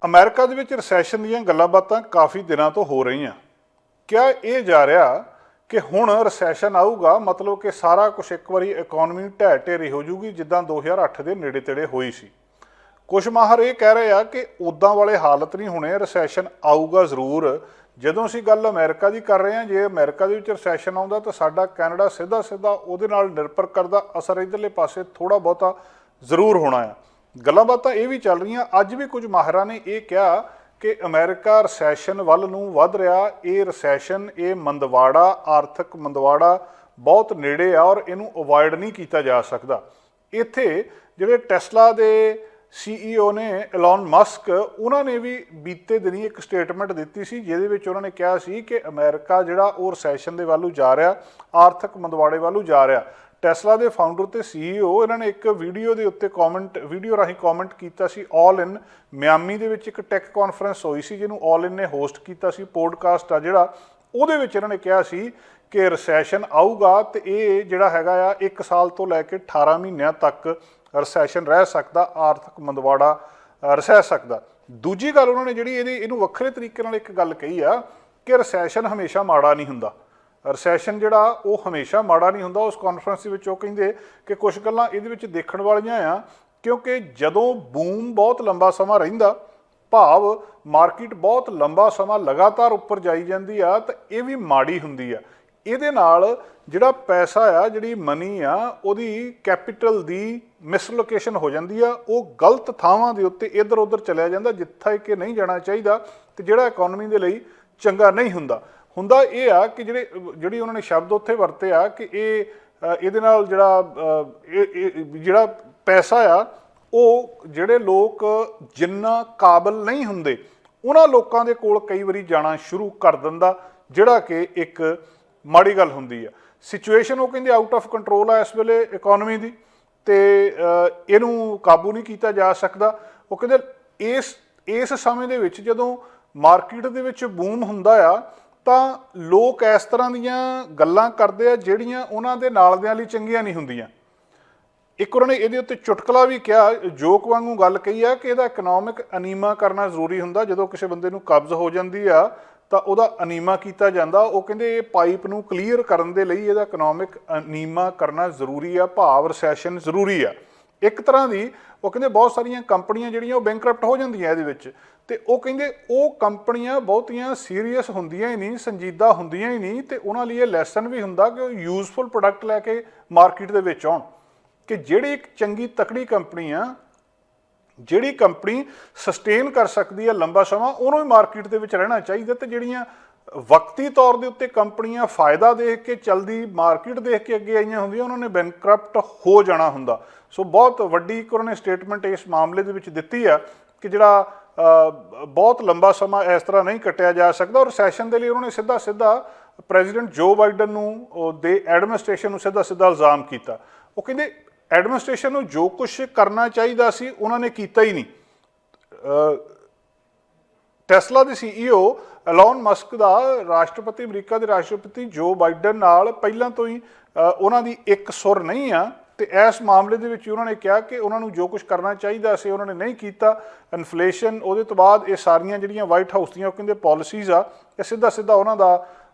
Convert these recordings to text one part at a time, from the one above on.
America ਦੇ ਵਿੱਚ recession ਦੀਆਂ ਗੱਲਾਂ ਬਾਤਾਂ ਕਾਫੀ ਦਿਨਾਂ ਤੋਂ ਹੋ ਰਹੀਆਂ। ਕਿਹਾ ਇਹ ਜਾ ਰਿਹਾ ਕਿ ਹੁਣ ਰਿਸੈਸ਼ਨ ਆਊਗਾ, ਮਤਲਬ ਕਿ ਸਾਰਾ ਕੁਝ ਇੱਕ ਵਾਰੀ ਇਕਨੋਮੀ ਢਹਿ ਢੇਰੀ ਹੋ ਜੂਗੀ ਜਿੱਦਾਂ 2008 ਦੇ ਨੇੜੇ ਤੇੜੇ ਹੋਈ ਸੀ। ਕੁਝ ਮਾਹਰ ਇਹ ਕਹਿ ਰਹੇ ਆ ਕਿ ਉੱਦਾਂ ਵਾਲੇ ਹਾਲਤ ਨਹੀਂ ਹੋਣੇ, ਰਿਸੈਸ਼ਨ ਆਊਗਾ ਜ਼ਰੂਰ। ਜਦੋਂ ਅਸੀਂ ਗੱਲ ਅਮਰੀਕਾ ਦੀ ਕਰ ਰਹੇ ਹਾਂ, ਜੇ ਅਮਰੀਕਾ ਦੇ ਵਿੱਚ ਰਿਸੈਸ਼ਨ ਆਉਂਦਾ ਤਾਂ ਸਾਡਾ ਕੈਨੇਡਾ ਸਿੱਧਾ ਸਿੱਧਾ ਉਹਦੇ ਨਾਲ ਨਿਰਭਰ ਕਰਦਾ ਅਸਰ ਇੱਧਰਲੇ ਪਾਸੇ ਥੋੜ੍ਹਾ ਬਹੁਤਾ ਜ਼ਰੂਰ ਹੋਣਾ ਆ। ਗੱਲਾਂ ਬਾਤਾਂ ਇਹ ਵੀ ਚੱਲ ਰਹੀਆਂ, ਅੱਜ ਵੀ ਕੁਝ ਮਾਹਿਰਾਂ ਨੇ ਇਹ ਕਿਹਾ ਕਿ ਅਮਰੀਕਾ ਰਿਸੈਸ਼ਨ ਵੱਲ ਨੂੰ ਵੱਧ ਰਿਹਾ। ਇਹ ਰਿਸੈਸ਼ਨ, ਇਹ ਮੰਦਵਾੜਾ, ਆਰਥਿਕ ਮੰਦਵਾੜਾ ਬਹੁਤ ਨੇੜੇ ਆ ਔਰ ਇਹਨੂੰ ਅਵੋਇਡ ਨਹੀਂ ਕੀਤਾ ਜਾ ਸਕਦਾ। ਇੱਥੇ ਜਿਹੜੇ ਟੈਸਲਾ ਦੇ CEO ਨੇ ਐਲਨ ਮਸਕ, ਉਹਨਾਂ ਨੇ ਵੀ ਬੀਤੇ ਦਿਨੀ ਇੱਕ ਸਟੇਟਮੈਂਟ ਦਿੱਤੀ ਸੀ ਜਿਹਦੇ ਵਿੱਚ ਉਹਨਾਂ ਨੇ ਕਿਹਾ ਸੀ ਕਿ ਅਮਰੀਕਾ ਜਿਹੜਾ ਉਹ ਰਿਸੈਸ਼ਨ ਦੇ ਵੱਲੋਂ ਜਾ ਰਿਹਾ, ਆਰਥਿਕ ਮੰਦਵਾੜੇ ਵੱਲੋਂ ਜਾ ਰਿਹਾ। ਟੈਸਲਾ ਦੇ ਫਾਊਂਡਰ ਤੇ CEO ਇਹਨਾਂ ਨੇ ਇੱਕ ਵੀਡੀਓ ਦੇ ਉੱਤੇ ਵੀਡੀਓ ਰਾਹੀਂ ਕਮੈਂਟ ਕੀਤਾ ਸੀ। ਆਲ ਇਨ ਮਿਆਮੀ ਦੇ ਵਿੱਚ ਇੱਕ ਟੈਕ ਕਾਨਫਰੰਸ ਹੋਈ ਸੀ ਜਿਹਨੂੰ ਆਲ ਇਨ ਨੇ ਹੋਸਟ ਕੀਤਾ ਸੀ, ਪੋਡਕਾਸਟ ਆ ਜਿਹੜਾ, ਉਹਦੇ ਵਿੱਚ ਇਹਨਾਂ ਨੇ ਕਿਹਾ ਸੀ ਕਿ ਰਿਸੈਸ਼ਨ ਆਊਗਾ ਤੇ ਇਹ ਜਿਹੜਾ ਹੈਗਾ ਆ 1 ਸਾਲ ਤੋਂ ਲੈ ਕੇ 18 ਮਹੀਨਿਆਂ ਤੱਕ ਰਿਸੈਸ਼ਨ ਰਹਿ ਸਕਦਾ, ਆਰਥਿਕ ਮੰਦਵਾੜਾ ਰਹਿ ਸਕਦਾ। ਦੂਜੀ ਗੱਲ ਉਹਨਾਂ ਨੇ ਜਿਹੜੀ ਇਹਨੂੰ ਵੱਖਰੇ ਤਰੀਕੇ ਨਾਲ ਇੱਕ ਗੱਲ ਕਹੀ ਆ ਕਿ ਰਿਸੈਸ਼ਨ ਹਮੇਸ਼ਾ ਮਾੜਾ ਨਹੀਂ ਹੁੰਦਾ। ਰਿਸੈਸ਼ਨ ਜਿਹੜਾ ਉਹ ਹਮੇਸ਼ਾ ਮਾੜਾ ਨਹੀਂ ਹੁੰਦਾ। ਉਸ ਕਾਨਫਰੰਸ ਦੇ ਵਿੱਚ ਉਹ ਕਹਿੰਦੇ ਕਿ ਕੁਝ ਗੱਲਾਂ ਇਹਦੇ ਵਿੱਚ ਦੇਖਣ ਵਾਲੀਆਂ ਆ, ਕਿਉਂਕਿ ਜਦੋਂ ਬੂਮ ਬਹੁਤ ਲੰਬਾ ਸਮਾਂ ਰਹਿੰਦਾ, ਭਾਵ ਮਾਰਕੀਟ ਬਹੁਤ ਲੰਬਾ ਸਮਾਂ ਲਗਾਤਾਰ ਉੱਪਰ ਜਾਈ ਜਾਂਦੀ ਆ, ਤਾਂ ਇਹ ਵੀ ਮਾੜੀ ਹੁੰਦੀ ਆ। ਇਹਦੇ ਨਾਲ ਜਿਹੜਾ ਪੈਸਾ ਆ, ਜਿਹੜੀ ਮਨੀ ਆ, ਉਹਦੀ ਕੈਪੀਟਲ ਦੀ ਮਿਸਲੋਕੇਸ਼ਨ ਹੋ ਜਾਂਦੀ ਆ। ਉਹ ਗਲਤ ਥਾਵਾਂ ਦੇ ਉੱਤੇ ਇੱਧਰ ਉੱਧਰ ਚਲਿਆ ਜਾਂਦਾ ਜਿੱਥੇ ਕਿ ਨਹੀਂ ਜਾਣਾ ਚਾਹੀਦਾ, ਤੇ ਜਿਹੜਾ ਇਕਨੋਮੀ ਦੇ ਲਈ ਚੰਗਾ ਨਹੀਂ ਹੁੰਦਾ। ਹੁੰਦਾ ਇਹ ਆ ਕਿ ਜਿਹੜੀ ਉਹਨਾਂ ਨੇ ਸ਼ਬਦ ਉੱਥੇ ਵਰਤੇ ਆ ਕਿ ਇਹਦੇ ਨਾਲ ਜਿਹੜਾ ਪੈਸਾ ਆ, ਉਹ ਜਿਹੜੇ ਲੋਕ ਜਿੰਨਾ ਕਾਬਲ ਨਹੀਂ ਹੁੰਦੇ ਉਹਨਾਂ ਲੋਕਾਂ ਦੇ ਕੋਲ ਕਈ ਵਾਰੀ ਜਾਣਾ ਸ਼ੁਰੂ ਕਰ ਦਿੰਦਾ, ਜਿਹੜਾ ਕਿ ਇੱਕ ਮਾੜੀ ਗੱਲ ਹੁੰਦੀ ਆ। ਸਿਚੁਏਸ਼ਨ ਉਹ ਕਹਿੰਦੇ ਆਊਟ ਆਫ ਕੰਟਰੋਲ ਆ ਇਸ ਵੇਲੇ ਇਕਨੋਮੀ ਦੀ, ਤੇ ਇਹਨੂੰ ਕਾਬੂ ਨਹੀਂ ਕੀਤਾ ਜਾ ਸਕਦਾ। ਉਹ ਕਹਿੰਦੇ ਇਸ ਸਮੇਂ ਦੇ ਵਿੱਚ ਜਦੋਂ ਮਾਰਕੀਟ ਦੇ ਵਿੱਚ ਬੂਮ ਹੁੰਦਾ ਆ ਤਾਂ ਲੋਕ ਇਸ ਤਰ੍ਹਾਂ ਦੀਆਂ ਗੱਲਾਂ ਕਰਦੇ ਆ ਜਿਹੜੀਆਂ ਉਹਨਾਂ ਦੇ ਨਾਲਦਿਆਂ ਲਈ ਚੰਗੀਆਂ ਨਹੀਂ ਹੁੰਦੀਆਂ। ਇੱਕ ਉਹਨਾਂ ਨੇ ਇਹਦੇ ਉੱਤੇ ਚੁਟਕਲਾ ਵੀ ਕਿਹਾ, ਜੋਕ ਵਾਂਗੂ ਗੱਲ ਕਹੀ ਆ ਕਿ ਇਹਦਾ ਇਕਨੋਮਿਕ ਅਨੀਮਾ ਕਰਨਾ ਜ਼ਰੂਰੀ ਹੁੰਦਾ। ਜਦੋਂ ਕਿਸੇ ਬੰਦੇ ਨੂੰ ਕਬਜ਼ ਹੋ ਜਾਂਦੀ ਆ ਤਾਂ ਉਹਦਾ ਅਨੀਮਾ ਕੀਤਾ ਜਾਂਦਾ। ਉਹ ਕਹਿੰਦੇ ਇਹ ਪਾਈਪ ਨੂੰ ਕਲੀਅਰ ਕਰਨ ਦੇ ਲਈ ਇਹਦਾ ਇਕਨੋਮਿਕ ਅਨੀਮਾ ਕਰਨਾ ਜ਼ਰੂਰੀ ਆ, ਭਾਵ ਰਿਸੈਸ਼ਨ ਜ਼ਰੂਰੀ ਆ। ਇੱਕ ਤਰ੍ਹਾਂ ਦੀ ਉਹ ਕਹਿੰਦੇ ਬਹੁਤ ਸਾਰੀਆਂ ਕੰਪਨੀਆਂ ਜਿਹੜੀਆਂ ਉਹ ਬੈਂਕਰਪਟ ਹੋ ਜਾਂਦੀਆਂ ਇਹਦੇ ਵਿੱਚ, ਤੇ ਉਹ ਕਹਿੰਦੇ ਉਹ ਕੰਪਨੀਆਂ ਬਹੁਤੀਆਂ ਸੀਰੀਅਸ ਹੁੰਦੀਆਂ ਹੀ ਨਹੀਂ, ਸੰਜੀਦਾ ਹੁੰਦੀਆਂ ਹੀ ਨਹੀਂ, ਤੇ ਉਹਨਾਂ ਲਈ ਇਹ ਲੈਸਨ ਵੀ ਹੁੰਦਾ ਕਿ ਉਹ ਯੂਜ਼ਫੁਲ ਪ੍ਰੋਡਕਟ ਲੈ ਕੇ ਮਾਰਕੀਟ ਦੇ ਵਿੱਚ ਆਉਣ। ਕਿ ਜਿਹੜੀ ਇੱਕ ਚੰਗੀ ਤਕੜੀ ਕੰਪਨੀ ਆ, ਜਿਹੜੀ ਕੰਪਨੀ ਸਸਟੇਨ ਕਰ ਸਕਦੀ ਹੈ ਲੰਬਾ ਸਮਾਂ, ਉਹਨੂੰ ਵੀ ਮਾਰਕੀਟ ਦੇ ਵਿੱਚ ਰਹਿਣਾ ਚਾਹੀਦਾ। ਤੇ ਜਿਹੜੀਆਂ ਵਕਤੀ ਤੌਰ ਦੇ ਉੱਤੇ ਕੰਪਨੀਆਂ ਫਾਇਦਾ ਦੇਖ ਕੇ ਚਲਦੀ ਮਾਰਕੀਟ ਦੇਖ ਕੇ ਅੱਗੇ ਆਈਆਂ ਹੁੰਦੀਆਂ, ਉਹਨਾਂ ਨੇ ਬੈਂਕਰਪਟ ਹੋ ਜਾਣਾ ਹੁੰਦਾ। ਸੋ ਬਹੁਤ ਵੱਡੀ ਇੱਕ ਉਹਨਾਂ ਨੇ ਸਟੇਟਮੈਂਟ ਇਸ ਮਾਮਲੇ ਦੇ ਵਿੱਚ ਦਿੱਤੀ ਆ ਕਿ ਜਿਹੜਾ ਬਹੁਤ ਲੰਬਾ ਸਮਾਂ ਇਸ ਤਰ੍ਹਾਂ ਨਹੀਂ ਕੱਟਿਆ ਜਾ ਸਕਦਾ। ਔਰ ਸੈਸ਼ਨ ਦੇ ਲਈ ਉਹਨਾਂ ਨੇ ਸਿੱਧਾ ਸਿੱਧਾ ਪ੍ਰੈਜ਼ੀਡੈਂਟ ਜੋ ਬਾਈਡਨ ਨੂੰ ਦੇ ਐਡਮਿਨਿਸਟ੍ਰੇਸ਼ਨ ਨੂੰ ਸਿੱਧਾ ਸਿੱਧਾ ਇਲਜ਼ਾਮ ਕੀਤਾ। ਉਹ ਕਹਿੰਦੇ ਐਡਮਿਨਿਸਟ੍ਰੇਸ਼ਨ ਨੂੰ ਜੋ ਕੁਛ ਕਰਨਾ ਚਾਹੀਦਾ ਸੀ ਉਹਨਾਂ ਨੇ ਕੀਤਾ ਹੀ ਨਹੀਂ। ਟੈਸਲਾ ਦੇ CEO ਐਲਨ ਮਸਕ ਦਾ ਰਾਸ਼ਟਰਪਤੀ, ਅਮਰੀਕਾ ਦੇ ਰਾਸ਼ਟਰਪਤੀ ਜੋ ਬਾਈਡਨ ਨਾਲ ਪਹਿਲਾਂ ਤੋਂ ਹੀ ਉਹਨਾਂ ਦੀ ਇੱਕ ਸੁਰ ਨਹੀਂ ਆ, ਤੇ ਇਸ ਮਾਮਲੇ ਦੇ ਵਿੱਚ ਉਹਨਾਂ ਨੇ ਕਿਹਾ ਕਿ ਉਹਨਾਂ ਨੂੰ ਜੋ ਕੁਝ ਕਰਨਾ ਚਾਹੀਦਾ ਸੀ ਉਹਨਾਂ ਨੇ ਨਹੀਂ ਕੀਤਾ। ਇਨਫਲੇਸ਼ਨ, ਉਹਦੇ ਤੋਂ ਬਾਅਦ ਇਹ ਸਾਰੀਆਂ ਜਿਹੜੀਆਂ ਵਾਈਟ ਹਾਊਸ ਦੀਆਂ ਉਹ ਕਹਿੰਦੇ ਪਾਲਿਸੀਜ਼ ਆ, ਇਹ ਸਿੱਧਾ ਸਿੱਧਾ ਉਹਨਾਂ ਦਾ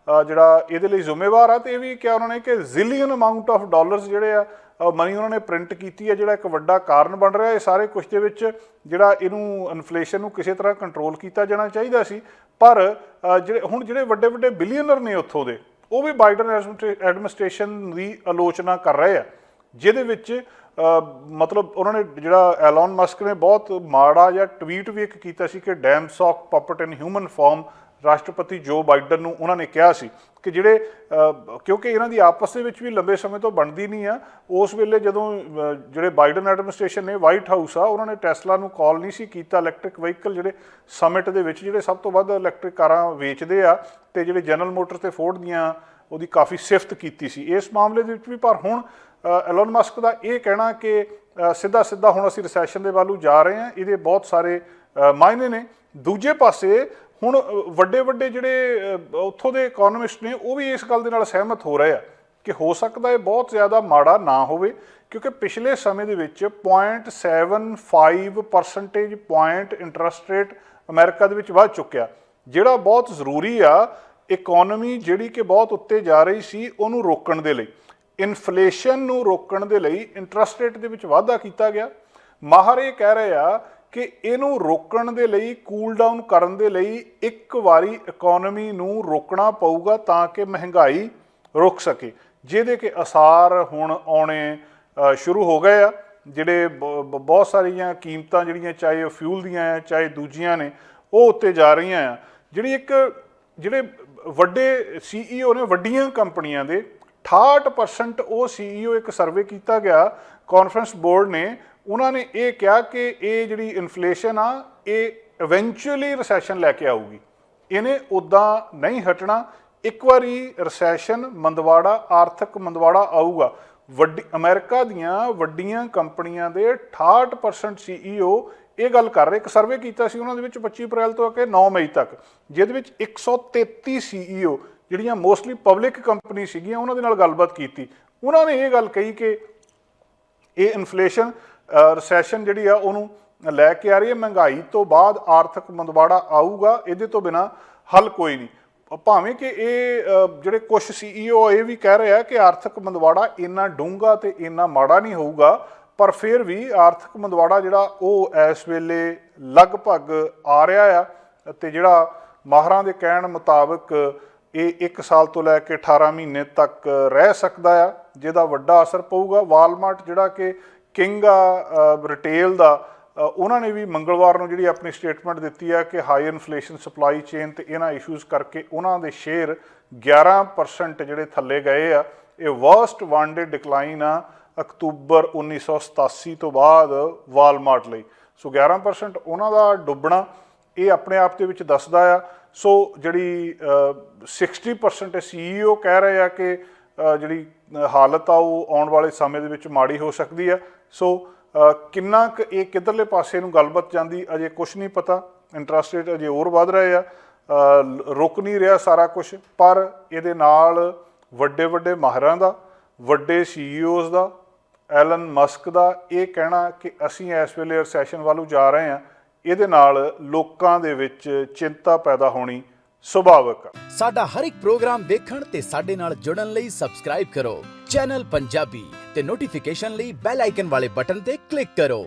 ਜਿਹੜਾ ਇਹਦੇ ਲਈ ਜ਼ਿੰਮੇਵਾਰ ਆ। ਤੇ ਇਹ ਵੀ ਕਿਹਾ ਉਹਨਾਂ ਨੇ ਕਿ ਜ਼ਿਲੀਅਨ ਅਮਾਊਂਟ ਆਫ ਡਾਲਰਸ ਜਿਹੜੇ ਆ ਮਨੀ ਉਹਨਾਂ ਨੇ ਪ੍ਰਿੰਟ ਕੀਤੀ ਹੈ, ਜਿਹੜਾ ਇੱਕ ਵੱਡਾ ਕਾਰਨ ਬਣ ਰਿਹਾ। ਇਹ ਸਾਰੇ ਕੁਛ ਦੇ ਵਿੱਚ ਜਿਹੜਾ ਇਹਨੂੰ ਇਨਫਲੇਸ਼ਨ ਨੂੰ ਕਿਸੇ ਤਰ੍ਹਾਂ ਕੰਟਰੋਲ ਕੀਤਾ ਜਾਣਾ ਚਾਹੀਦਾ ਸੀ। ਪਰ ਜਿਹੜੇ ਵੱਡੇ ਵੱਡੇ ਬਿਲੀਅਨਰ ਨੇ ਉੱਥੋਂ ਦੇ, ਉਹ ਵੀ ਬਾਈਡਨ ਐਡਮਿਨਿਸਟ੍ਰੇਸ਼ਨ ਦੀ ਆਲੋਚਨਾ ਕਰ ਰਹੇ ਆ, ਜਿਹਦੇ ਵਿੱਚ ਮਤਲਬ ਉਹਨਾਂ ਨੇ ਜਿਹੜਾ ਐਲਨ ਮਸਕ ਨੇ ਬਹੁਤ ਮਾੜਾ ਜਿਹਾ ਟਵੀਟ ਵੀ ਇੱਕ ਕੀਤਾ ਸੀ ਕਿ ਡੈਮ ਸੌਕ ਪਪਟ ਇਨ ਹਿਊਮਨ ਫਾਰਮ ਰਾਸ਼ਟਰਪਤੀ ਜੋ ਬਾਈਡਨ ਨੂੰ ਉਹਨਾਂ ਨੇ ਕਿਹਾ ਸੀ ਕਿ ਜਿਹੜੇ ਕਿਉਂਕਿ ਇਹਨਾਂ ਦੀ ਆਪਸ ਦੇ ਵਿੱਚ ਵੀ ਲੰਬੇ ਸਮੇਂ ਤੋਂ ਬਣਦੀ ਨਹੀਂ ਆ। ਉਸ ਵੇਲੇ ਜਦੋਂ ਜਿਹੜੇ ਬਾਈਡਨ ਐਡਮਿਨਿਸਟ੍ਰੇਸ਼ਨ ਨੇ, ਵਾਈਟ ਹਾਊਸ ਆ, ਉਹਨਾਂ ਨੇ ਟੈਸਲਾ ਨੂੰ ਕਾਲ ਨਹੀਂ ਸੀ ਕੀਤਾ। ਇਲੈਕਟ੍ਰਿਕ ਵਹੀਕਲ ਜਿਹੜੇ ਸਮਿਟ ਦੇ ਵਿੱਚ ਜਿਹੜੇ ਸਭ ਤੋਂ ਵੱਧ ਇਲੈਕਟ੍ਰਿਕ ਕਾਰਾਂ ਵੇਚਦੇ ਆ, ਤੇ ਜਿਹੜੇ ਜਨਰਲ ਮੋਟਰ ਤੇ ਫੋਰਡ ਦੀਆਂ ਉਹਦੀ ਕਾਫੀ ਸਿਫਤ ਕੀਤੀ ਸੀ ਇਸ ਮਾਮਲੇ ਦੇ ਵਿੱਚ ਵੀ। ਪਰ ਹੁਣ ਐਲਨ ਮਸਕ ਦਾ ਇਹ ਕਹਿਣਾ ਕਿ ਸਿੱਧਾ ਸਿੱਧਾ ਹੁਣ ਅਸੀਂ ਰਿਸੈਸ਼ਨ ਦੇ ਵੱਲ ਜਾ ਰਹੇ ਹਾਂ, ਇਹਦੇ ਬਹੁਤ ਸਾਰੇ ਮਾਇਨੇ ਨੇ। ਦੂਜੇ ਪਾਸੇ ਹੁਣ ਵੱਡੇ ਵੱਡੇ ਜਿਹੜੇ ਉੱਥੋਂ ਦੇ ਇਕੋਨੋਮਿਸਟ ਨੇ ਉਹ ਵੀ ਇਸ ਗੱਲ ਦੇ ਨਾਲ ਸਹਿਮਤ ਹੋ ਰਹੇ ਆ ਕਿ ਹੋ ਸਕਦਾ ਇਹ ਬਹੁਤ ਜ਼ਿਆਦਾ ਮਾੜਾ ਨਾ ਹੋਵੇ, ਕਿਉਂਕਿ ਪਿਛਲੇ ਸਮੇਂ ਦੇ ਵਿੱਚ 0.75% ਪੁਆਇੰਟ ਇੰਟਰਸਟ ਰੇਟ ਅਮਰੀਕਾ ਦੇ ਵਿੱਚ ਵੱਧ ਚੁੱਕਿਆ, ਜਿਹੜਾ ਬਹੁਤ ਜ਼ਰੂਰੀ ਆ। ਇਕਨੋਮੀ ਜਿਹੜੀ ਕਿ ਬਹੁਤ ਉੱਤੇ ਜਾ ਰਹੀ ਸੀ ਉਹਨੂੰ ਰੋਕਣ ਦੇ ਲਈ, ਇਨਫਲੇਸ਼ਨ ਨੂੰ ਰੋਕਣ ਦੇ ਲਈ ਇੰਟਰਸਟ ਰੇਟ ਦੇ ਵਿੱਚ ਵਾਧਾ ਕੀਤਾ ਗਿਆ। ਮਾਹਰ ਇਹ ਕਹਿ ਰਹੇ ਆ ਕਿ ਇਹਨੂੰ ਰੋਕਣ ਦੇ ਲਈ, ਕੂਲ ਡਾਊਨ ਕਰਨ ਦੇ ਲਈ ਇੱਕ ਵਾਰੀ ਇਕਨੋਮੀ ਨੂੰ ਰੋਕਣਾ ਪਊਗਾ ਤਾਂ ਕਿ ਮਹਿੰਗਾਈ ਰੁਕ ਸਕੇ, ਜਿਹਦੇ ਕਿ ਅਸਾਰ ਹੁਣ ਆਉਣੇ ਸ਼ੁਰੂ ਹੋ ਗਏ ਆ। ਜਿਹੜੇ ਬਹੁਤ ਸਾਰੀਆਂ ਕੀਮਤਾਂ ਜਿਹੜੀਆਂ ਚਾਹੇ ਉਹ ਫਿਊਲ ਦੀਆਂ ਆ ਚਾਹੇ ਦੂਜੀਆਂ ਨੇ ਉਹ ਉੱਤੇ ਜਾ ਰਹੀਆਂ ਆ। ਜਿਹੜੇ ਵੱਡੇ CEO ਨੇ ਵੱਡੀਆਂ ਕੰਪਨੀਆਂ ਦੇ 68% ਉਹ CEO, ਇੱਕ ਸਰਵੇ ਕੀਤਾ ਗਿਆ ਕਾਨਫਰੰਸ ਬੋਰਡ ਨੇ, ਉਹਨਾਂ ਨੇ ਇਹ ਕਿਹਾ ਕਿ ਇਹ ਜਿਹੜੀ ਇਨਫਲੇਸ਼ਨ ਆ ਇਹ ਇਵੈਂਚੁਅਲੀ ਰਿਸੈਸ਼ਨ ਲੈ ਕੇ ਆਊਗੀ, ਇਹਨੇ ਉੱਦਾਂ ਨਹੀਂ ਹਟਣਾ। ਇੱਕ ਵਾਰੀ ਰਿਸੈਸ਼ਨ, ਮੰਦਵਾੜਾ, ਆਰਥਿਕ ਮੰਦਵਾੜਾ ਆਊਗਾ। ਅਮਰੀਕਾ ਦੀਆਂ ਵੱਡੀਆਂ ਕੰਪਨੀਆਂ ਦੇ 68% CEO ਇਹ ਗੱਲ ਕਰ ਰਹੇ। ਇੱਕ ਸਰਵੇ ਕੀਤਾ ਸੀ ਉਹਨਾਂ ਦੇ ਵਿੱਚ 25 ਅਪ੍ਰੈਲ ਤੋਂ ਆ ਕੇ 9 ਮਈ ਤੱਕ, ਜਿਹਦੇ ਵਿੱਚ 133 CEO ਜਿਹੜੀਆਂ ਮੋਸਟਲੀ ਪਬਲਿਕ ਕੰਪਨੀ ਸੀਗੀਆਂ ਉਹਨਾਂ ਦੇ ਨਾਲ ਗੱਲਬਾਤ ਕੀਤੀ। ਉਹਨਾਂ ਨੇ ਇਹ ਗੱਲ ਕਹੀ ਕਿ ਇਹ ਇਨਫਲੇਸ਼ਨ ਰਿਸੈਸ਼ਨ ਜਿਹੜੀ ਆ ਉਹਨੂੰ ਲੈ ਕੇ ਆ ਰਹੀ ਹੈ, ਮਹਿੰਗਾਈ ਤੋਂ ਬਾਅਦ ਆਰਥਿਕ ਮੰਦਵਾੜਾ ਆਊਗਾ, ਇਹਦੇ ਤੋਂ ਬਿਨਾਂ ਹੱਲ ਕੋਈ ਨਹੀਂ। ਭਾਵੇਂ ਕਿ ਇਹ ਜਿਹੜੇ ਕੁਝ CEO ਇਹ ਵੀ ਕਹਿ ਰਹੇ ਆ ਕਿ ਆਰਥਿਕ ਮੰਦਵਾੜਾ ਇੰਨਾ ਡੂੰਘਾ ਤੇ ਇੰਨਾ ਮਾੜਾ ਨਹੀਂ ਹੋਊਗਾ, ਪਰ ਫਿਰ ਵੀ ਆਰਥਿਕ ਮੰਦਵਾੜਾ ਜਿਹੜਾ ਉਹ ਇਸ ਵੇਲੇ ਲਗਭਗ ਆ ਰਿਹਾ ਆ। ਅਤੇ ਜਿਹੜਾ ਮਾਹਰਾਂ ਦੇ ਕਹਿਣ ਮੁਤਾਬਕ ਇਹ 1 ਸਾਲ ਤੋਂ ਲੈ ਕੇ 18 ਮਹੀਨੇ ਤੱਕ ਰਹਿ ਸਕਦਾ ਆ, ਜਿਹਦਾ ਵੱਡਾ ਅਸਰ ਪਊਗਾ। ਵਾਲਮਾਰਟ ਜਿਹੜਾ ਕਿ ਕਿੰਗ ਆ ਰਿਟੇਲ ਦਾ, ਉਹਨਾਂ ਨੇ ਵੀ ਮੰਗਲਵਾਰ ਨੂੰ ਜਿਹੜੀ ਆਪਣੀ ਸਟੇਟਮੈਂਟ ਦਿੱਤੀ ਹੈ ਕਿ ਹਾਈ ਇਨਫਲੇਸ਼ਨ, ਸਪਲਾਈ ਚੇਨ ਤੇ ਇਹਨਾਂ ਇਸ਼ੂਜ਼ ਕਰਕੇ ਉਹਨਾਂ ਦੇ ਸ਼ੇਅਰ 11% ਜਿਹੜੇ ਥੱਲੇ ਗਏ ਆ। ਇਹ ਵਰਸਟ ਵਨ ਡੇ ਡਿਕਲਾਈਨ ਆ ਅਕਤੂਬਰ 1987 ਤੋਂ ਬਾਅਦ ਵਾਲਮਾਰਟ ਲਈ। ਸੋ 11% ਉਹਨਾਂ ਦਾ ਡੁੱਬਣਾ ਇਹ ਆਪਣੇ ਆਪ ਦੇ ਵਿੱਚ ਦੱਸਦਾ ਆ। ਸੋ ਜਿਹੜੀ 60% CEO ਕਹਿ ਰਹੇ ਆ ਕਿ ਜਿਹੜੀ ਹਾਲਤ ਆ ਉਹ ਆਉਣ ਵਾਲੇ ਸਮੇਂ ਦੇ ਵਿੱਚ ਮਾੜੀ ਹੋ ਸਕਦੀ ਆ। ਸੋ ਕਿੰਨਾ ਕੁ ਇਹ ਕਿੱਧਰਲੇ ਪਾਸੇ ਨੂੰ ਗੱਲਬਾਤ ਜਾਂਦੀ ਅਜੇ ਕੁਛ ਨਹੀਂ ਪਤਾ। ਇੰਟਰਸਟ ਰੇਟ ਅਜੇ ਹੋਰ ਵੱਧ ਰਹੇ ਆ, ਰੁਕ ਨਹੀਂ ਰਿਹਾ ਸਾਰਾ ਕੁਛ, ਪਰ ਇਹਦੇ ਨਾਲ ਵੱਡੇ ਵੱਡੇ ਮਾਹਰਾਂ ਦਾ, ਵੱਡੇ CEOs ਦਾ, ਐਲਨ ਮਸਕ ਦਾ ਇਹ ਕਹਿਣਾ ਕਿ ਅਸੀਂ ਇਸ ਵੇਲੇ ਰਿਸੈਸ਼ਨ ਵੱਲ ਜਾ ਰਹੇ ਹਾਂ, ਇਹਦੇ ਨਾਲ ਲੋਕਾਂ ਦੇ ਵਿੱਚ ਚਿੰਤਾ ਪੈਦਾ ਹੋਣੀ ਸੁਭਾਵਿਕ ਆ। ਸਾਡਾ ਹਰ ਇੱਕ ਪ੍ਰੋਗਰਾਮ ਦੇਖਣ ਤੇ ਸਾਡੇ ਨਾਲ ਜੁੜਨ ਲਈ ਸਬਸਕ੍ਰਾਈਬ ਕਰੋ ਚੈਨਲ ਪੰਜਾਬੀ ਤੇ ਨੋਟੀਫਿਕੇਸ਼ਨ ਲਈ ਬੈਲ ਆਈਕਨ ਵਾਲੇ ਬਟਨ ਤੇ ਕਲਿੱਕ ਕਰੋ।